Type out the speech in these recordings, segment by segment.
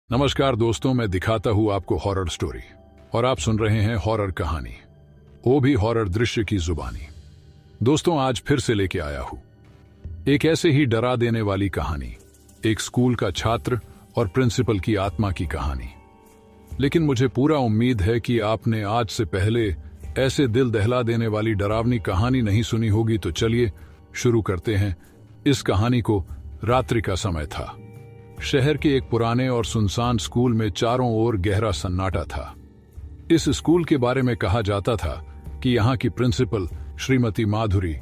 नमस्कार दोस्तों, मैं दिखाता हूँ आपको हॉरर स्टोरी और आप सुन रहे हैं हॉरर कहानी, वो भी हॉरर दृश्य की जुबानी। दोस्तों, आज फिर से लेके आया हूँ एक ऐसे ही डरा देने वाली कहानी, एक स्कूल का छात्र और प्रिंसिपल की आत्मा की कहानी। लेकिन मुझे पूरा उम्मीद है कि आपने आज से पहले ऐसे दिल दहला देने वाली डरावनी कहानी नहीं सुनी होगी। तो चलिए शुरू करते हैं। इस कहानी को रात्रि का समय था। शहर के एक पुराने और सुनसान स्कूल में चारों ओर गहरा सन्नाटा था। इस स्कूल के बारे में कहा जाता था कि यहाँ की प्रिंसिपल श्रीमती माधुरी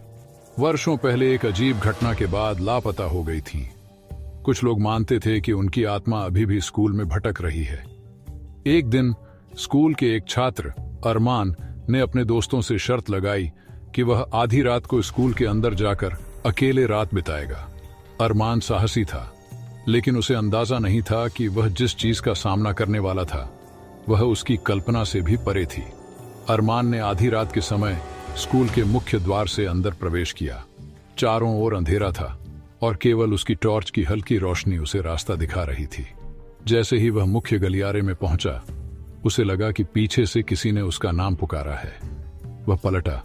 वर्षों पहले एक अजीब घटना के बाद लापता हो गई थीं। कुछ लोग मानते थे कि उनकी आत्मा अभी भी स्कूल में भटक रही है। एक दिन स्कूल के एक छात्र अरमान ने अपने दोस्तों से शर्त लगाई कि वह आधी रात को स्कूल के अंदर जाकर अकेले रात बिताएगा। अरमान साहसी था, लेकिन उसे अंदाजा नहीं था कि वह जिस चीज का सामना करने वाला था वह उसकी कल्पना से भी परे थी। अरमान ने आधी रात के समय स्कूल के मुख्य द्वार से अंदर प्रवेश किया। चारों ओर अंधेरा था और केवल उसकी टॉर्च की हल्की रोशनी उसे रास्ता दिखा रही थी। जैसे ही वह मुख्य गलियारे में पहुंचा, उसे लगा कि पीछे से किसी ने उसका नाम पुकारा है। वह पलटा,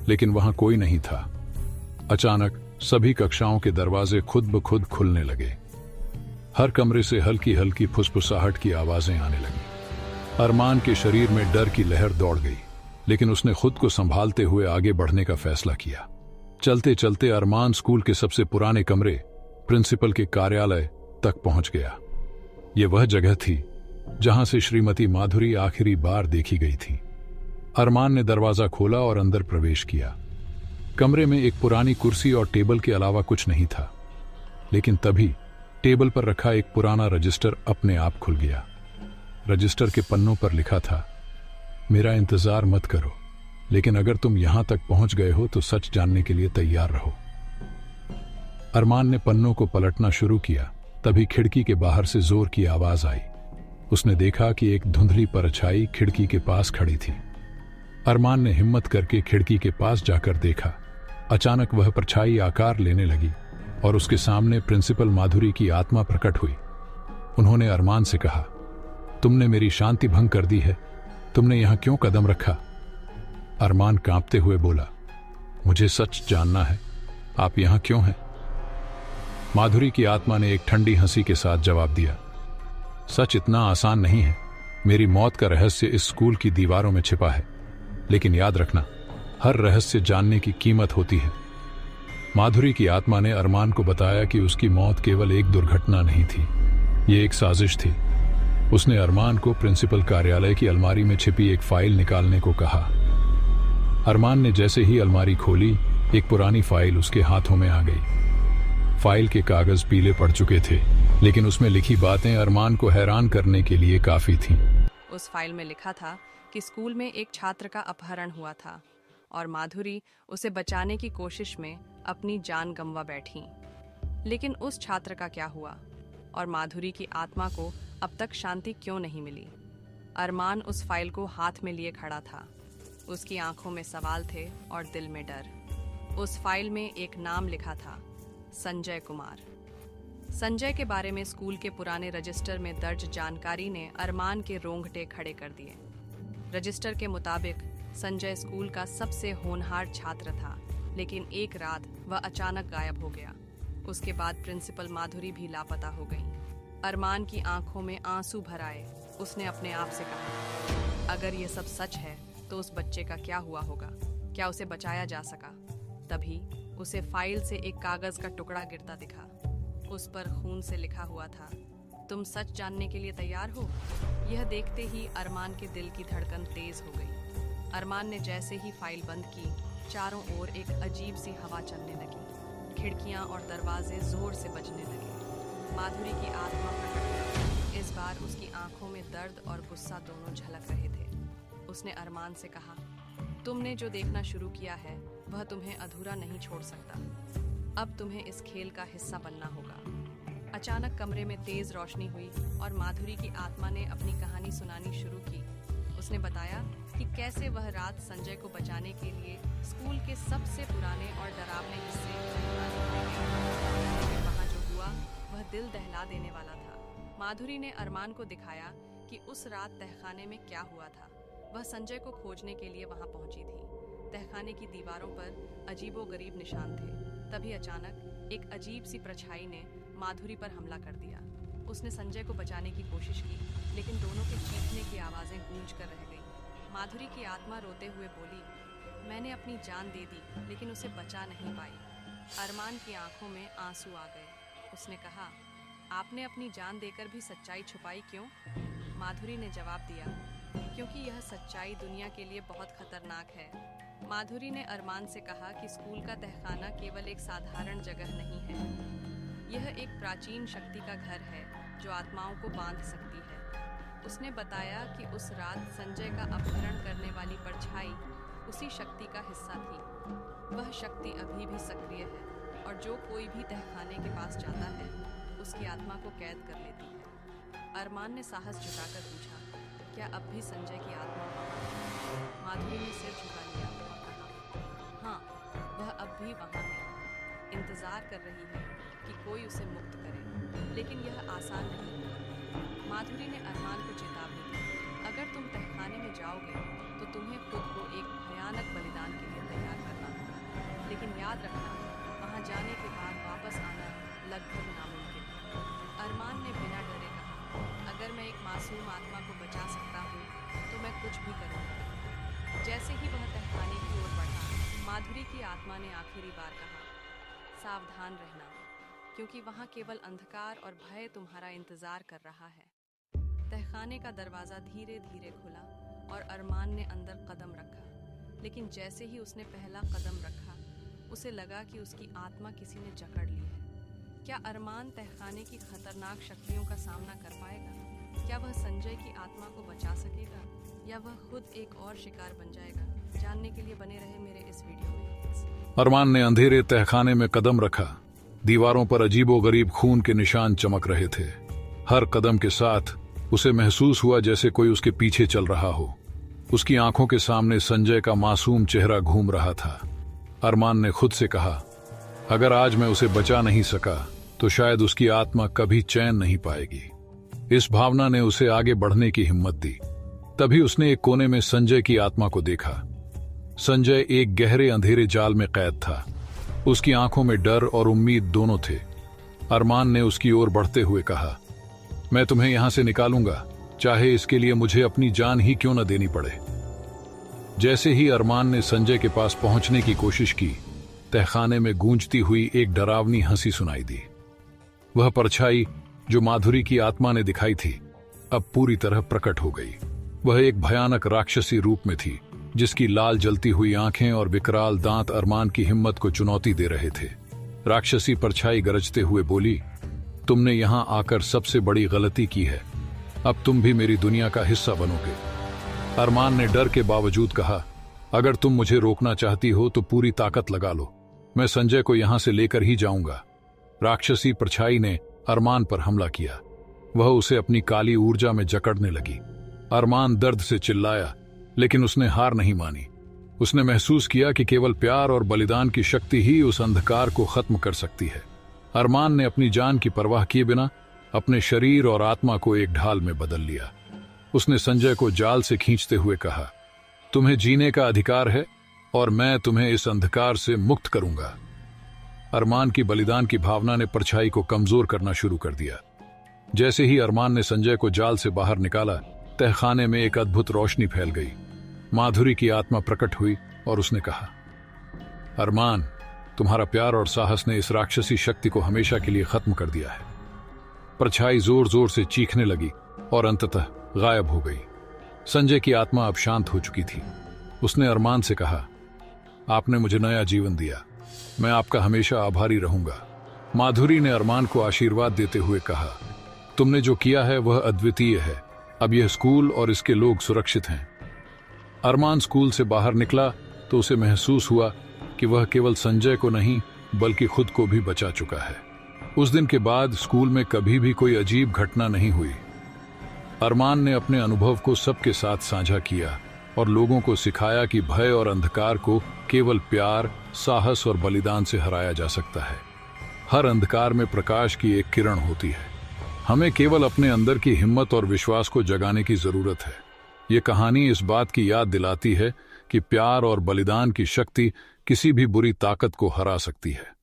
लेकिन वहां कोई नहीं था। अचानक सभी कक्षाओं के दरवाजे खुद ब खुद खुलने लगे। हर कमरे से हल्की हल्की फुसफुसाहट की आवाजें आने लगीं। अरमान के शरीर में डर की लहर दौड़ गई, लेकिन उसने खुद को संभालते हुए आगे बढ़ने का फैसला किया। चलते चलते अरमान स्कूल के सबसे पुराने कमरे, प्रिंसिपल के कार्यालय तक पहुंच गया। यह वह जगह थी जहां से श्रीमती माधुरी आखिरी बार देखी गई थी। अरमान ने दरवाजा खोला और अंदर प्रवेश किया। कमरे में एक पुरानी कुर्सी और टेबल के अलावा कुछ नहीं था, लेकिन तभी टेबल पर रखा एक पुराना रजिस्टर अपने आप खुल गया। रजिस्टर के पन्नों पर लिखा था, मेरा इंतजार मत करो, लेकिन अगर तुम यहां तक पहुंच गए हो तो सच जानने के लिए तैयार रहो। अरमान ने पन्नों को पलटना शुरू किया। तभी खिड़की के बाहर से जोर की आवाज आई। उसने देखा कि एक धुंधली परछाई खिड़की के पास खड़ी थी। अरमान ने हिम्मत करके खिड़की के पास जाकर देखा। अचानक वह परछाई आकार लेने लगी और उसके सामने प्रिंसिपल माधुरी की आत्मा प्रकट हुई। उन्होंने अरमान से कहा, तुमने मेरी शांति भंग कर दी है, तुमने यहां क्यों कदम रखा? अरमान कांपते हुए बोला, मुझे सच जानना है, आप यहां क्यों हैं? माधुरी की आत्मा ने एक ठंडी हंसी के साथ जवाब दिया, सच इतना आसान नहीं है। मेरी मौत का रहस्य इस स्कूल की दीवारों में छिपा है, लेकिन याद रखना, हर रहस्य जानने की कीमत होती है। माधुरी की आत्मा ने अरमान को बताया कि उसकी मौत केवल एक दुर्घटना नहीं थी, ये एक साजिश थी। उसने अरमान को प्रिंसिपल कार्यालय की अलमारी में छिपी एक फाइल निकालने को कहा। अरमान ने जैसे ही अलमारी खोली, एक पुरानी फाइल उसके हाथों में आ गई। फाइल के कागज पीले पड़ चुके थे, लेकिन उसमें लिखी बातें अरमान को हैरान करने के लिए काफी थीं। उस फाइल में लिखा था कि स्कूल में एक छात्र का अपहरण हुआ था और माधुरी उसे बचाने की कोशिश में अपनी जान गंवा बैठी। लेकिन उस छात्र का क्या हुआ और माधुरी की आत्मा को अब तक शांति क्यों नहीं मिली? अरमान उस फाइल को हाथ में लिए खड़ा था। उसकी आंखों में सवाल थे और दिल में डर। उस फाइल में एक नाम लिखा था, संजय कुमार। संजय के बारे में स्कूल के पुराने रजिस्टर में दर्ज जानकारी ने अरमान के रोंगटे खड़े कर दिए। रजिस्टर के मुताबिक संजय स्कूल का सबसे होनहार छात्र था, लेकिन एक रात वह अचानक गायब हो गया। उसके बाद प्रिंसिपल माधुरी भी लापता हो गई। अरमान की आंखों में आंसू भर आए। उसने अपने आप से कहा, अगर ये सब सच है तो उस बच्चे का क्या हुआ होगा? क्या उसे बचाया जा सका? तभी उसे फाइल से एक कागज का टुकड़ा गिरता दिखा। उस पर खून से लिखा हुआ था, तुम सच जानने के लिए तैयार हो? यह देखते ही अरमान के दिल की धड़कन तेज हो गई। अरमान ने जैसे ही फाइल बंद की, चारों ओर एक अजीब सी हवा चलने लगी। खिड़कियां और दरवाजे जोर से बजने लगे। माधुरी की आत्मा प्रकट हुई। इस बार उसकी आंखों में दर्द और गुस्सा दोनों झलक रहे थे। उसने अरमान से कहा, तुमने जो देखना शुरू किया है वह तुम्हें अधूरा नहीं छोड़ सकता। अब तुम्हें इस खेल का हिस्सा बनना होगा। अचानक कमरे में तेज रोशनी हुई और माधुरी की आत्मा ने अपनी कहानी सुनानी शुरू की। उसने बताया कि कैसे वह रात संजय को बचाने के लिए स्कूल के सबसे पुराने और डरावने हिस्से वहां जो हुआ वह दिल दहला देने वाला था। माधुरी ने अरमान को दिखाया कि उस रात तहखाने में क्या हुआ था। वह संजय को खोजने के लिए वहां पहुंची थी। तहखाने की दीवारों पर अजीबोगरीब निशान थे। तभी अचानक एक अजीब सी परछाई ने माधुरी पर हमला कर दिया। उसने संजय को बचाने की कोशिश की, लेकिन दोनों के चीखने की आवाजें गूंज कर रह गईं। माधुरी की आत्मा रोते हुए बोली, मैंने अपनी जान दे दी, लेकिन उसे बचा नहीं पाई। अरमान की आंखों में आंसू आ गए। उसने कहा, आपने अपनी जान देकर भी सच्चाई छुपाई क्यों? माधुरी ने जवाब दिया, क्योंकि यह सच्चाई दुनिया के लिए बहुत खतरनाक है। माधुरी ने अरमान से कहा कि स्कूल का तहखाना केवल एक साधारण जगह नहीं है। यह एक प्राचीन शक्ति का घर है जो आत्माओं को बांध सकती है। उसने बताया कि उस रात संजय का अपहरण करने वाली परछाई उसी शक्ति का हिस्सा थी। वह शक्ति अभी भी सक्रिय है और जो कोई भी तहखाने के पास जाता है उसकी आत्मा को कैद कर लेती है। अरमान ने साहस जुटाकर पूछा, क्या अब भी संजय की आत्मा वहाँ है? माधुरी ने सिर झुका लिया और कहा, हाँ, वह अब भी वहाँ है। इंतजार कर रही है कि कोई उसे मुक्त करे, लेकिन यह आसान नहीं होगा। माधुरी ने अरमान को चेतावनी दी, अगर तुम तहखाने में जाओगे तो तुम्हें खुद को एक भयानक बलिदान के लिए तैयार करना होगा। लेकिन याद रखना, वहाँ जाने के बाद वापस आना लगभग नामुमकिन है। अरमान ने बिना डरे कहा, अगर मैं एक मासूम आत्मा को बचा सकता हूँ तो मैं कुछ भी करूँगा। जैसे ही वह तहखाने की ओर बढ़ा, माधुरी की आत्मा ने आखिरी बार कहा, सावधान रहना, क्योंकि वहाँ केवल अंधकार और भय तुम्हारा इंतजार कर रहा है। तहखाने का दरवाजा धीरे धीरे खुला और अरमान ने अंदर कदम रखा। लेकिन जैसे ही उसने पहला कदम रखा, उसे लगा कि उसकी आत्मा किसी ने जकड़ ली है। क्या अरमान तहखाने की खतरनाक शक्तियों का सामना कर पाएगा? क्या वह संजय की आत्मा को बचा सकेगा या वह खुद एक और शिकार बन जाएगा? जानने के लिए बने रहे मेरे इस वीडियो में। अरमान ने अंधेरे तहखाने में कदम रखा। दीवारों पर अजीबोगरीब खून के निशान चमक रहे थे। हर कदम के साथ उसे महसूस हुआ जैसे कोई उसके पीछे चल रहा हो। उसकी आंखों के सामने संजय का मासूम चेहरा घूम रहा था। अरमान ने खुद से कहा, अगर आज मैं उसे बचा नहीं सका तो शायद उसकी आत्मा कभी चैन नहीं पाएगी। इस भावना ने उसे आगे बढ़ने की हिम्मत दी। तभी उसने एक कोने में संजय की आत्मा को देखा। संजय एक गहरे अंधेरे जाल में कैद था। उसकी आंखों में डर और उम्मीद दोनों थे। अरमान ने उसकी ओर बढ़ते हुए कहा, मैं तुम्हें यहां से निकालूंगा, चाहे इसके लिए मुझे अपनी जान ही क्यों न देनी पड़े। जैसे ही अरमान ने संजय के पास पहुंचने की कोशिश की, तहखाने में गूंजती हुई एक डरावनी हंसी सुनाई दी। वह परछाई जो माधुरी की आत्मा ने दिखाई थी, अब पूरी तरह प्रकट हो गई। वह एक भयानक राक्षसी रूप में थी, जिसकी लाल जलती हुई आंखें और विकराल दांत अरमान की हिम्मत को चुनौती दे रहे थे। राक्षसी परछाई गरजते हुए बोली, तुमने यहां आकर सबसे बड़ी गलती की है। अब तुम भी मेरी दुनिया का हिस्सा बनोगे। अरमान ने डर के बावजूद कहा, अगर तुम मुझे रोकना चाहती हो तो पूरी ताकत लगा लो। मैं संजय को यहां से लेकर ही जाऊंगा। राक्षसी परछाई ने अरमान पर हमला किया। वह उसे अपनी काली ऊर्जा में जकड़ने लगी। अरमान दर्द से चिल्लाया, लेकिन उसने हार नहीं मानी। उसने महसूस किया कि केवल प्यार और बलिदान की शक्ति ही उस अंधकार को खत्म कर सकती है। अरमान ने अपनी जान की परवाह किए बिना अपने शरीर और आत्मा को एक ढाल में बदल लिया। उसने संजय को जाल से खींचते हुए कहा, तुम्हें जीने का अधिकार है और मैं तुम्हें इस अंधकार से मुक्त करूंगा। अरमान की बलिदान की भावना ने परछाई को कमजोर करना शुरू कर दिया। जैसे ही अरमान ने संजय को जाल से बाहर निकाला, तहखाने में एक अद्भुत रोशनी फैल गई। माधुरी की आत्मा प्रकट हुई और उसने कहा, अरमान, तुम्हारा प्यार और साहस ने इस राक्षसी शक्ति को हमेशा के लिए खत्म कर दिया है। परछाई जोर जोर से चीखने लगी और अंततः गायब हो गई। संजय की आत्मा अब शांत हो चुकी थी। उसने अरमान से कहा, आपने मुझे नया जीवन दिया, मैं आपका हमेशा आभारी रहूंगा। माधुरी ने अरमान को आशीर्वाद देते हुए कहा, तुमने जो किया है वह अद्वितीय है। अब यह स्कूल और इसके लोग सुरक्षित हैं। अरमान स्कूल से बाहर निकला तो उसे महसूस हुआ कि वह केवल संजय को नहीं बल्कि खुद को भी बचा चुका है। उस दिन के बाद स्कूल में कभी भी कोई अजीब घटना नहीं हुई। अरमान ने अपने अनुभव को सबके साथ साझा किया और लोगों को सिखाया कि भय और अंधकार को केवल प्यार, साहस और बलिदान से हराया जा सकता है। हर अंधकार में प्रकाश की एक किरण होती है। हमें केवल अपने अंदर की हिम्मत और विश्वास को जगाने की जरूरत है। ये कहानी इस बात की याद दिलाती है कि प्यार और बलिदान की शक्ति किसी भी बुरी ताकत को हरा सकती है।